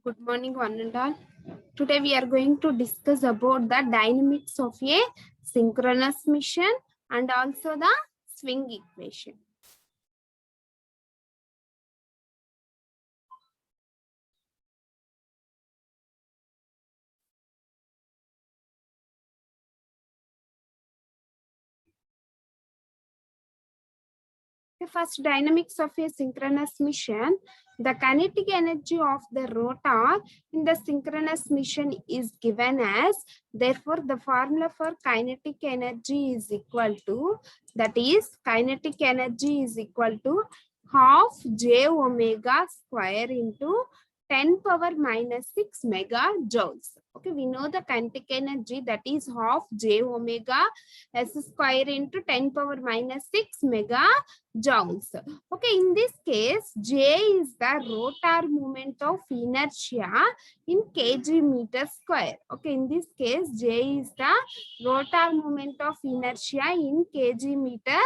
Good morning, one and all. Today we are going to discuss about the dynamics of a synchronous mission and also the swing equation. First, dynamics of a synchronous mission. The kinetic energy of the rotor in the synchronous mission is given as, therefore, the formula for kinetic energy is equal to, that is, kinetic energy is equal to half j omega square into 10 power minus 6 megajoules. Okay, we know the kinetic energy, that is half j omega s square into 10 power minus 6 megajoules. Okay, in this case, J is the rotor moment of inertia in kg meter square. Okay, in this case, J is the rotor moment of inertia in kg meter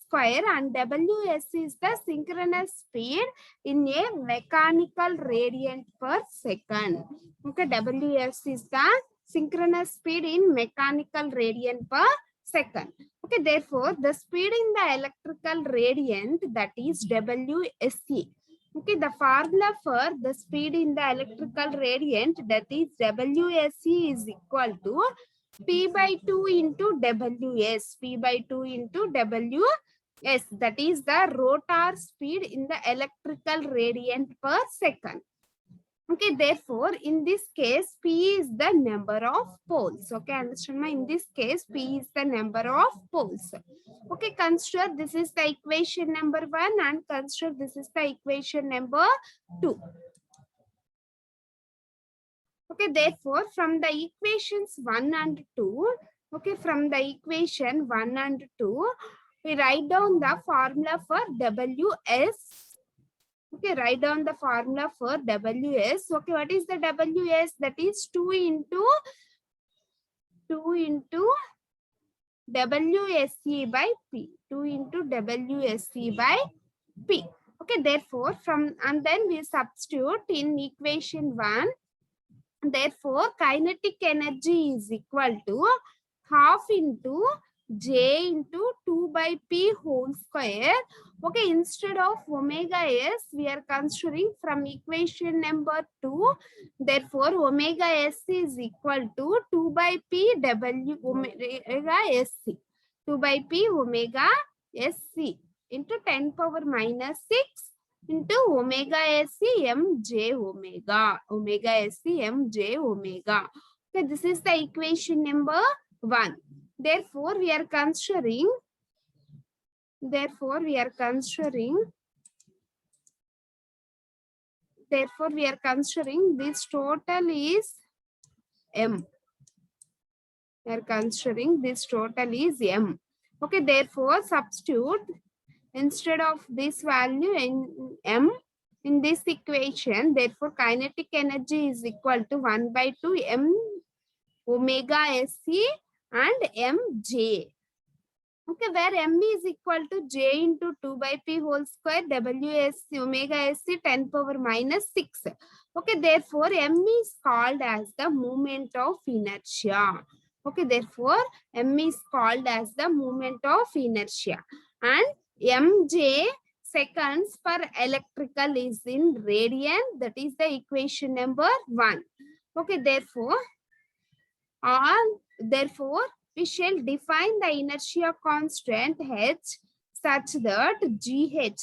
square, and Ws is the synchronous speed in a mechanical radiant per second. Okay, Ws is the synchronous speed in mechanical radiant per second. Okay, therefore, the speed in the electrical radiant, that is WSE. Okay, the formula for the speed in the electrical radiant, that is WSE, is equal to P by 2 into Ws. P by 2 into Ws, that is the rotor speed in the electrical radiant per second. Okay, therefore, in this case, P is the number of poles. Okay, understand my? In this case, P is the number of poles. Okay, consider this is the equation number 1 and consider this is the equation number 2. Okay, therefore, from the equations 1 and 2, okay, from the equation 1 and 2, we write down the formula for Ws. Okay, write down the formula for Ws. Okay, what is the Ws? That is 2 into WSE by P. 2 into WSE by P. Okay, therefore, and then we substitute in equation 1. Therefore, kinetic energy is equal to half into J into 2 by P whole square. Okay, instead of omega S, we are considering from equation number 2. Therefore, omega S is equal to 2 by P W omega SC. 2 by P omega SC into 10 power minus 6 into omega SC mj omega. Omega SC mj omega. Okay, this is the equation number 1. Therefore, we are considering this total is M. We are considering this total is M. Okay, therefore, substitute instead of this value in M in this equation. Therefore, kinetic energy is equal to 1 by 2 M omega SC and mj. Okay, where m is equal to j into 2 by p whole square WSC omega SC 10 power minus 6. Okay, therefore m is called as the moment of inertia. Okay, therefore m is called as the moment of inertia, and mj seconds per electrical is in radian. That is the equation number 1. Okay, therefore we shall define the inertia constant H such that GH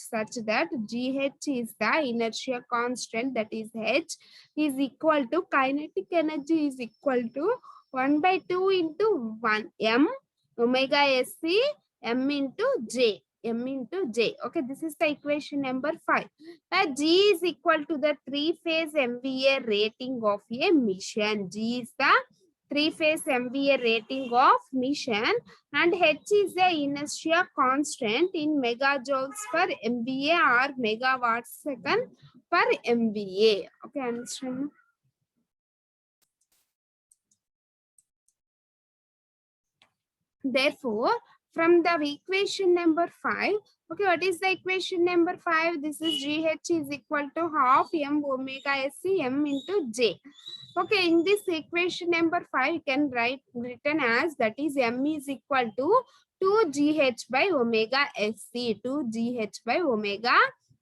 is the inertia constant, that is H is equal to kinetic energy is equal to 1 by 2 into 1 M omega SC M into J. Okay, this is the equation number 5. G is equal to the 3-phase MVA rating of a mission. G is the 3-phase MVA rating of mission, and H is the inertia constant in megajoules per MVA or megawatt second per MVA. Okay, understand? Therefore, from the equation number 5. Okay, what is the equation number 5? This is GH is equal to half m omega SC m into J. Okay, in this equation number 5, you can written as that is m is equal to 2GH by omega SC, 2GH by omega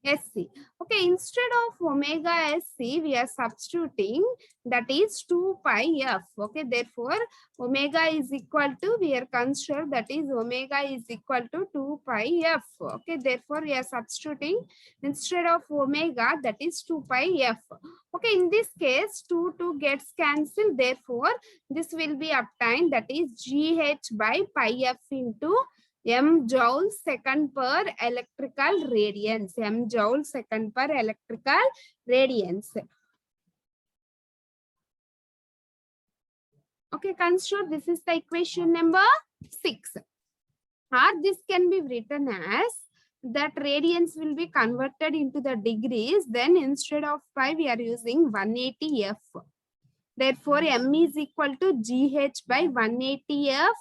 SC. Okay, instead of omega SC, we are substituting that is 2 pi f. Okay, therefore, omega is equal to, we are consider that is omega is equal to 2 pi f. Okay, therefore, we are substituting instead of omega that is 2 pi f. Okay, in this case, 2 gets cancelled. Therefore, this will be obtained that is GH by pi f into m joule second per electrical radiance. M joule second per electrical radiance. Okay, consider this is the equation number 6. Or this can be written as that radians will be converted into the degrees. Then instead of pi, we are using 180 f. Therefore, m is equal to GH by 180 f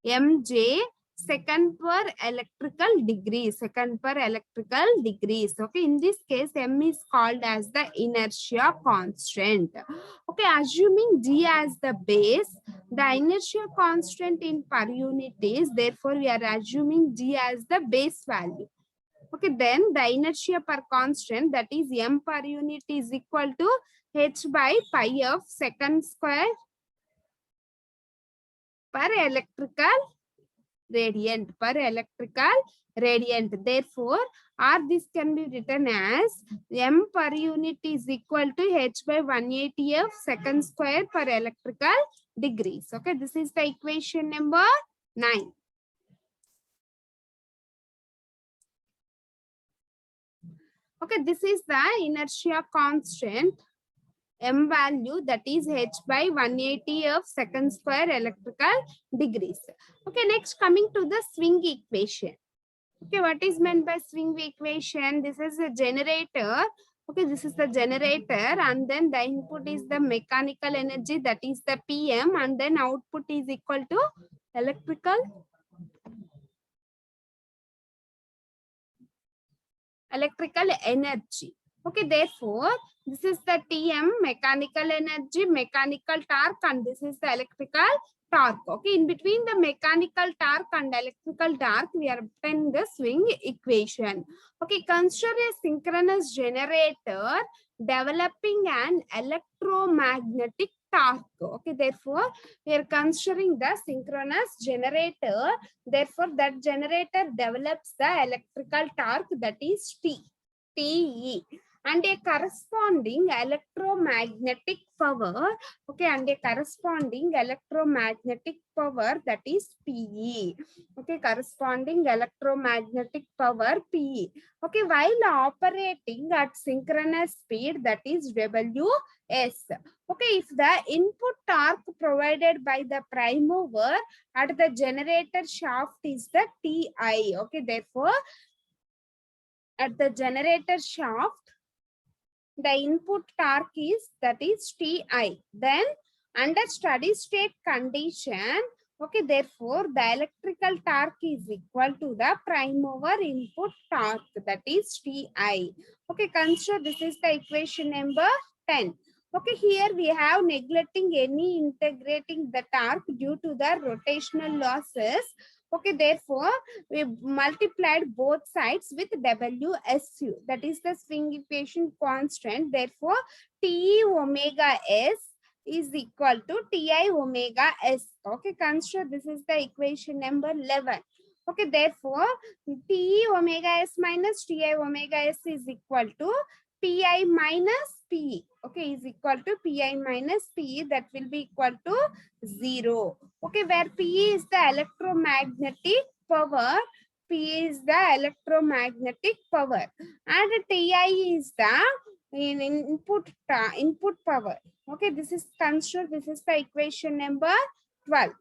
mj second per electrical degree. Second per electrical degrees. Okay, in this case, m is called as the inertia constant. Okay, assuming g as the base, the inertia constant in per unit is, therefore, we are assuming g as the base value. Okay, then the inertia per constant, that is m per unit, is equal to h by pi of second square per electrical radiant, per electrical radiant. Therefore, or this can be written as m per unit is equal to h by 180 of second square per electrical degrees. Okay, this is the equation number 9. Okay, this is the inertia constant m value, that is h by 180 of second square electrical degrees. Okay, next coming to the swing equation. Okay, what is meant by swing equation? This is a generator. Okay, this is the generator, and then the input is the mechanical energy, that is the PM, and then output is equal to electrical energy. Okay, therefore, this is the TM, mechanical energy, mechanical torque, and this is the electrical torque. Okay, in between the mechanical torque and electrical torque, we are obtaining the swing equation. Okay, consider a synchronous generator developing an electromagnetic torque. Okay, therefore, we are considering the synchronous generator. Therefore, that generator develops the electrical torque, that is TE, and a corresponding electromagnetic power. Okay, and a corresponding electromagnetic power, that is PE. Okay, corresponding electromagnetic power PE. Okay, while operating at synchronous speed, that is WS. Okay, if the input torque provided by the prime mover at the generator shaft is the TI. Okay, therefore, at the generator shaft, the input torque is, that is TI. Then under steady state condition, okay, therefore the electrical torque is equal to the prime mover input torque, that is TI. Okay, consider this is the equation number 10. Okay, here we have neglecting any integrating the torque due to the rotational losses. Okay, therefore, we multiplied both sides with WSU, that is the swing equation constant. Therefore, T omega S is equal to Ti omega S. Okay, consider this is the equation number 11. Okay, therefore, T omega S minus Ti omega S is equal to Pi minus Pe. Okay, is equal to Pi minus Pe, that will be equal to 0. Okay, where P is the electromagnetic power, P is the electromagnetic power, and Ti is the input power. Okay, this is considered, this is the equation number 12.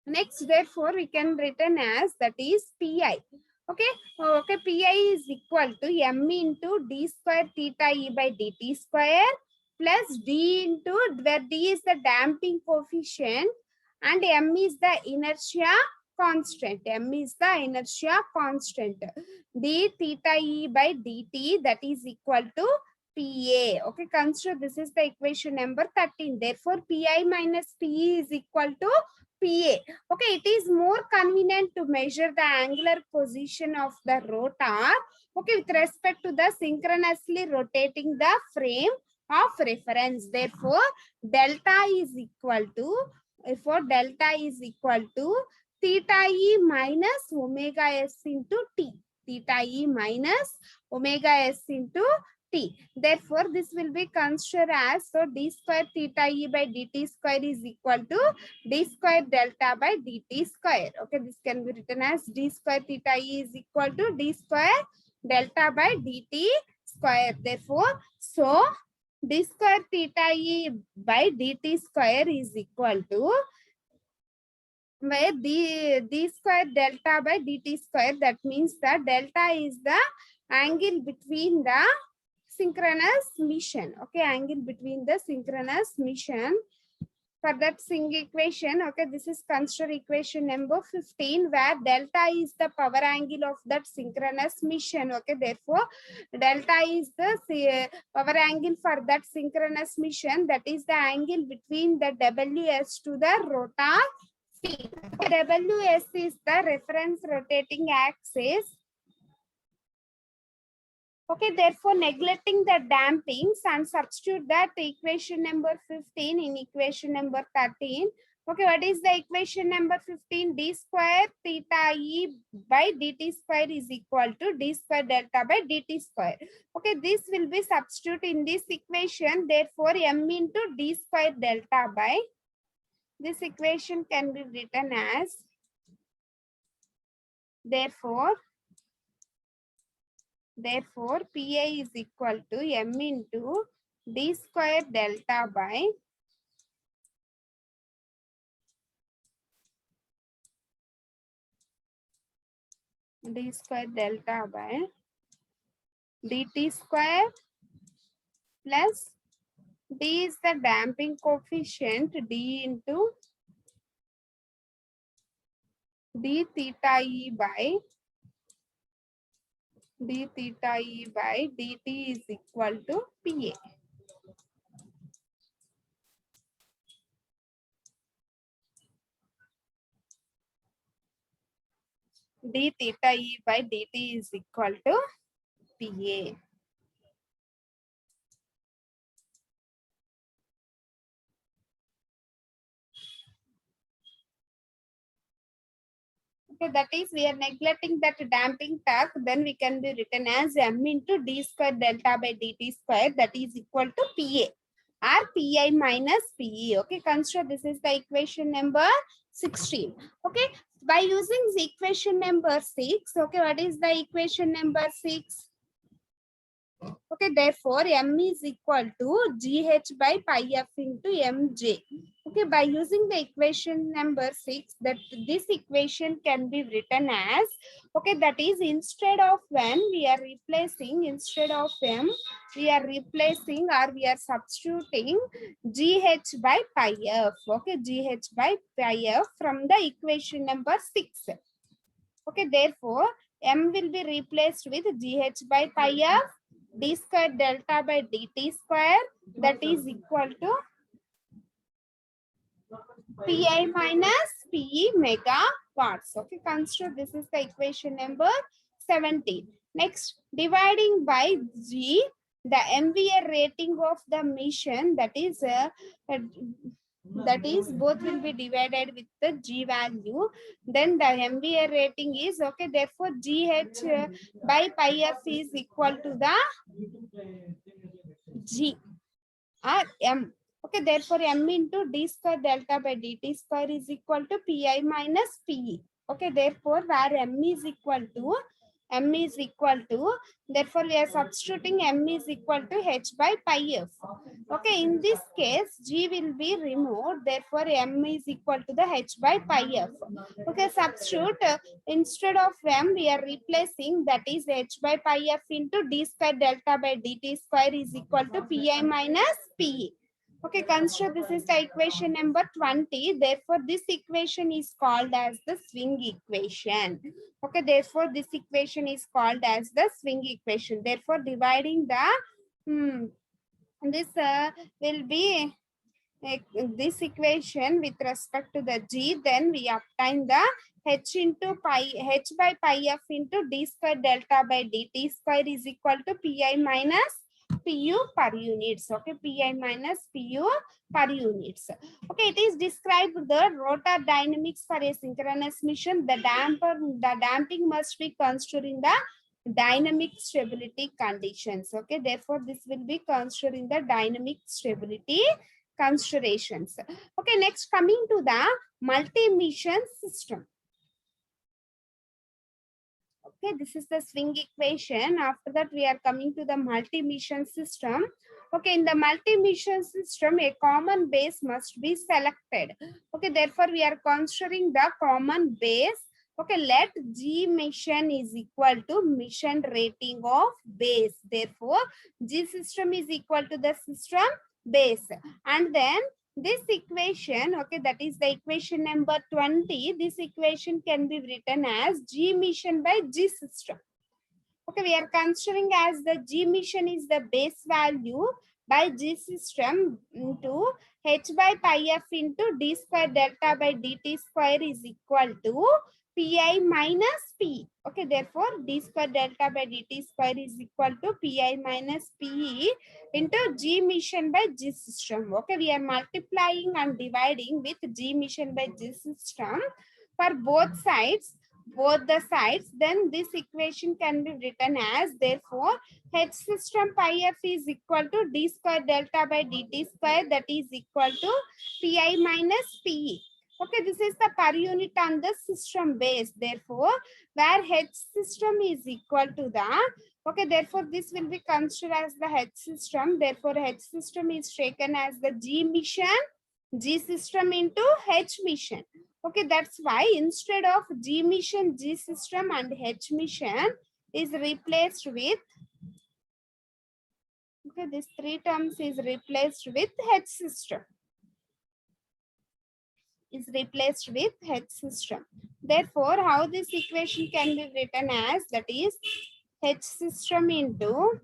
Next, therefore, we can written as, that is Pi. Okay, okay, Pi is equal to m into d square theta e by dt square plus d into, where d is the damping coefficient, and m is the inertia constant. M is the inertia constant. D theta E by dt, that is equal to PA. Okay, consider this is the equation number 13. Therefore, PI minus PE is equal to PA. Okay, it is more convenient to measure the angular position of the rotor, okay, with respect to the synchronously rotating the frame of reference. Therefore, delta is equal to theta E minus omega s into t. Theta E minus omega s into t. Therefore, this will be considered as, so d square theta E by dt square is equal to d square delta by dt square. Okay, this can be written as d square theta E is equal to d square delta by dt square. Therefore, so d square theta E by dt square is equal to, where d square delta by dt square, that means that delta is the angle between the synchronous motion. Okay, angle between the synchronous motion. For that single equation, okay, this is consider equation number 15, where delta is the power angle of that synchronous motion. Okay, therefore delta is the power angle for that synchronous motion, that is the angle between the ws to the rotor field. ws is the reference rotating axis. Okay, therefore neglecting the dampings and substitute that equation number 15 in equation number 13. Okay, what is the equation number 15? D square theta E by dt square is equal to d square delta by dt square. Okay, this will be substitute in this equation. Therefore, m into d square delta by, this equation can be written as, therefore PA is equal to m into d square delta by d square delta by dt square plus d is the damping coefficient, d into d theta E by dt is equal to PA. D theta E by dt is equal to PA. Okay, that is, we are neglecting that damping torque, then we can be written as m into d square delta by dt square, that is equal to PA or PI minus PE. Okay, consider this is the equation number 16. Okay, by using the equation number 6, okay, what is the equation number 6? Okay, therefore m is equal to gh by pi f into mj. Okay, by using the equation number 6, that this equation can be written as, okay, that is, instead of when we are replacing, instead of m, we are replacing or we are substituting gh by pi f. Okay, gh by pi f from the equation number 6. Okay, therefore m will be replaced with gh by pi f d square delta by dt square, that is equal to Pi minus Pe megawatts. Okay, consider this is the equation number 17. Next, dividing by G, the MVA rating of the mission, that is both will be divided with the G value. Then the MVA rating is, okay, therefore GH by pi f is equal to the G or M. Okay, therefore m into d square delta by dt square is equal to Pi minus Pe. Okay, therefore where m is equal to, therefore we are substituting m is equal to h by pi f. Okay, in this case g will be removed, therefore m is equal to the h by pi f. Okay, substitute, instead of m we are replacing, that is h by pi f into d square delta by dt square is equal to Pi minus Pe. Okay, consider this is the equation number 20. Therefore, this equation is called as the swing equation. Okay, therefore, this equation is called as the swing equation. Therefore, dividing the this will be this equation with respect to the g, then we obtain the h into pi, h by pi f into d square delta by dt square is equal to pi minus pu per units. Okay, pi minus pu per units. Okay, it is described the rotor dynamics for a synchronous motion. The damping must be considered in the dynamic stability conditions. Okay, therefore this will be considered in the dynamic stability considerations. Okay, next coming to the multi-mission system. Okay, this is the swing equation. After that, we are coming to the multi-mission system. Okay, in the multi-mission system, a common base must be selected. Okay, therefore, we are considering the common base. Okay, let G mission is equal to mission rating of base. Therefore, G system is equal to the system base. And then this equation, okay, that is the equation number 20. This equation can be written as G mission by G system. Okay, we are considering as the G mission is the base value by G system into h by pi f into d square delta by dt square is equal to pi minus p. Okay, therefore d square delta by dt square is equal to pi minus p into G mission by G system. Okay, we are multiplying and dividing with G mission by G system for both sides, then this equation can be written as, therefore h system pi f is equal to d square delta by dt square, that is equal to pi minus pe. Okay, this is the per unit on the system base. Therefore, where h system is equal to the, okay, therefore this will be considered as the h system. Therefore, h system is taken as the G mission, G system into H mission. Okay, that's why instead of G mission, G system and H mission is replaced with, okay, these three terms is replaced with H system. Is replaced with H system. Therefore, how this equation can be written as, that is H system into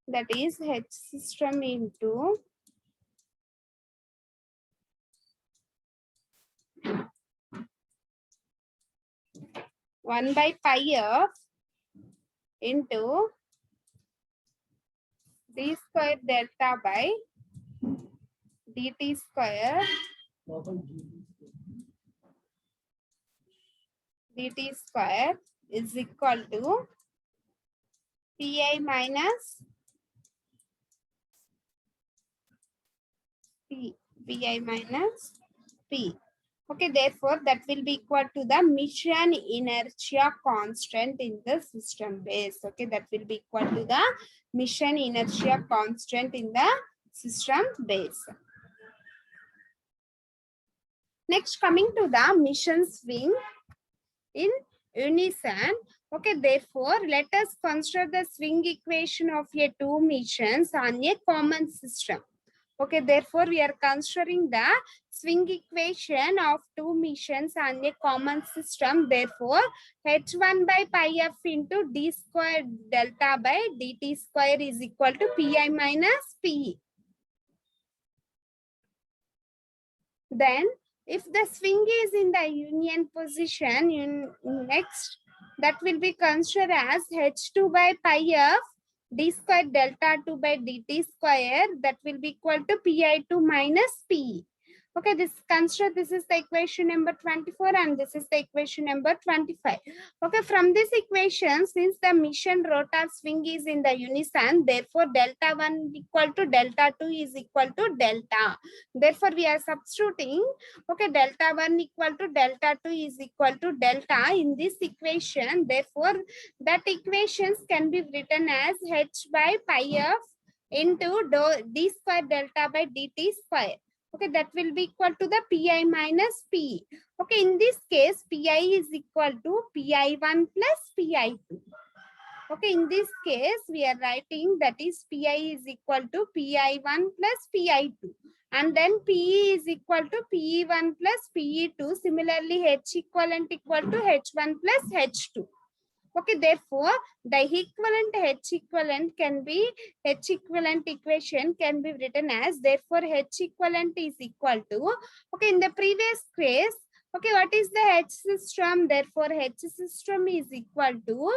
that is H system into 1 by pi f into d square delta by dt square is equal to pi minus p, pi minus p. Okay, therefore that will be equal to the mission inertia constant in the system base. Okay, that will be equal to the mission inertia constant in the system base. Next, coming to the mission swing in unison. Okay, therefore let us consider the swing equation of a two missions on a common system. Okay, therefore we are considering the swing equation of two missions on a common system. Therefore, h1 by pi f into d square delta by dt square is equal to pi minus pe. Then, if the swing is in the union position, next that will be considered as h2 by pi f d square delta 2 by dt square, that will be equal to pi2 minus p. Okay, this is the equation number 24 and this is the equation number 25. Okay, from this equation, since the mission rotor swing is in the unison, therefore delta 1 equal to delta 2 is equal to delta. Therefore, we are substituting, okay, delta 1 equal to delta 2 is equal to delta in this equation. Therefore, that equations can be written as h by pi f into d square delta by dt square. Okay, that will be equal to the Pi minus Pe. Okay, in this case, Pi is equal to Pi1 plus Pi2. Okay, in this case, we are writing that is Pi is equal to Pi1 plus Pi2. And then Pe is equal to Pe1 plus Pe2. Similarly, H equivalent equal to H1 plus H2. Okay, therefore, the equivalent H equivalent can be, H equivalent equation can be written as, therefore, H equivalent is equal to, okay, in the previous case, okay, what is the H system? Therefore, H system is equal to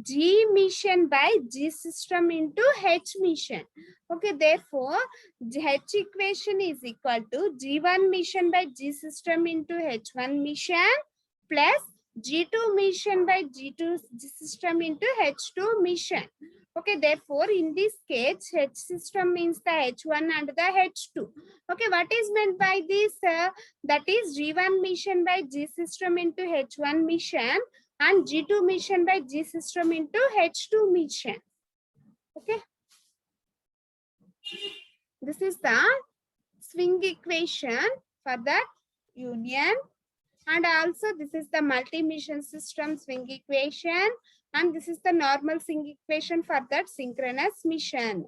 G mission by G system into H mission. Okay, therefore, H equation is equal to G1 mission by G system into H1 mission plus G2 mission by G2 system into H2 mission. Okay, therefore, in this case, H system means the H1 and the H2. Okay, what is meant by this? That is G1 mission by G system into H1 mission and G2 mission by G system into H2 mission. Okay, this is the swing equation for that union. And also this is the multi-mission system swing equation. And this is the normal swing equation for that synchronous mission.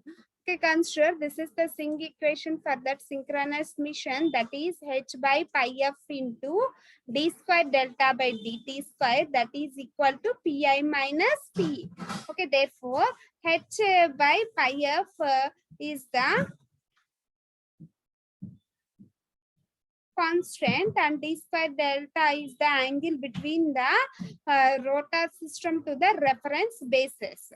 Okay, consider this is the swing equation for that synchronous mission, that is H by pi f into d square delta by dt square, that is equal to Pi minus P. Okay, therefore H by pi f is the constant and d square delta is the angle between the rotor system to the reference basis.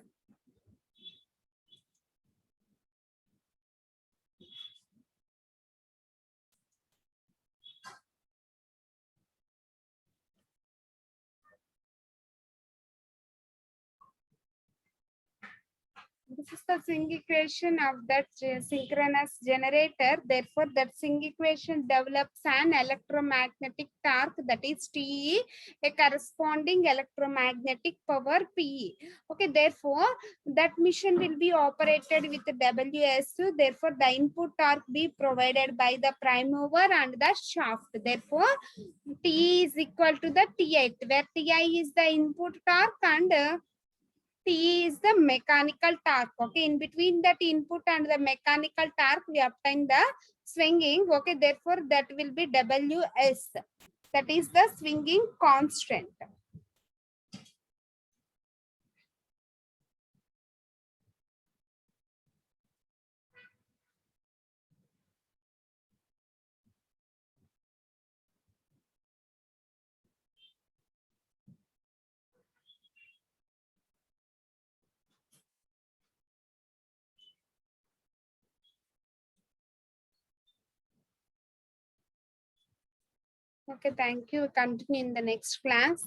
This is the swing equation of that synchronous generator. Therefore, that swing equation develops an electromagnetic torque, that is TE, a corresponding electromagnetic power PE. Okay, therefore, that mission will be operated with WS2. Therefore, the input torque be provided by the prime mover and the shaft. Therefore, T is equal to the T8, where Ti is the input torque and T is the mechanical torque. Okay, in between that input and the mechanical torque, we obtain the swinging. Okay, therefore that will be WS. That is the swinging constant. Okay, thank you. Continue in the next class.